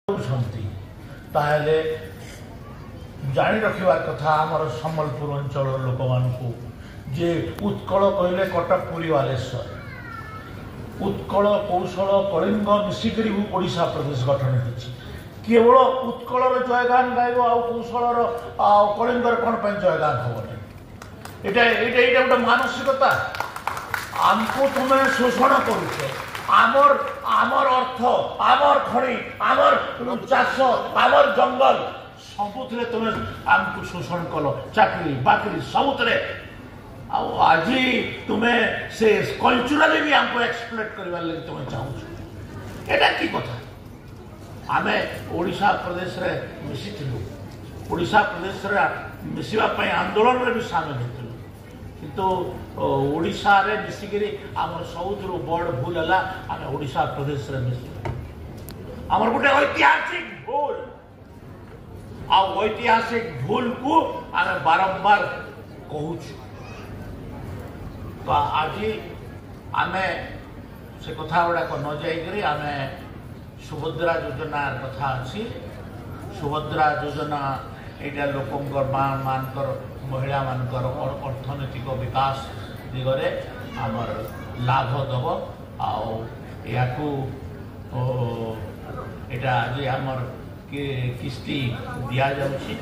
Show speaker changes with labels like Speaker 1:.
Speaker 1: ताहले जानी रखिबार कथा आमर सम्बलपुर अंचल लोक मानू जे उत्कल कहले कटक पुरी बालेश्वर उत्कल कौशल कलिंग मिसिक ओडिशा प्रदेश गठन होती केवल उत्कल जयगान गायब कौशल कलिंगर कौन जयगान हम ये गोटे मानसिकता आमको तुम्हें शोषण करुच आमर आमर अर्थ आमर खड़ी आमर चाष आमर जंगल सबुथे तुम्हें आमको शोषण कल चाकरी बाकरी सबुथे आज तुम्हें से कल्चराली भी आमको एक्सप्लोट करवार लगे तुम्हें चाहूँ एटा की कथा आमे ओडिशा प्रदेश रे मिसिथिलु ओडिशा प्रदेश रे मिसिबा आंदोलन रे भी सामिल होती किंतु ओडिशा रे मिसिकरी आमर सबुठु बड़ भूल है आम ओडिशा प्रदेश रे मिस आमर गोटे ऐतिहासिक भूल ऐतिहासिक भूल को आम बारंबार कहूँ तो आज आम से कथा गुड़ाक न जाइक आम सुभद्रा योजना कथा अच्छी सुभद्रा योजना यहाँ लोकंर मानकर महिला मानकर अर्थनैतिक विकास दिगरे आमर लाभ दब आकू एटा आज आमर किस्ती दि जाऊँगी।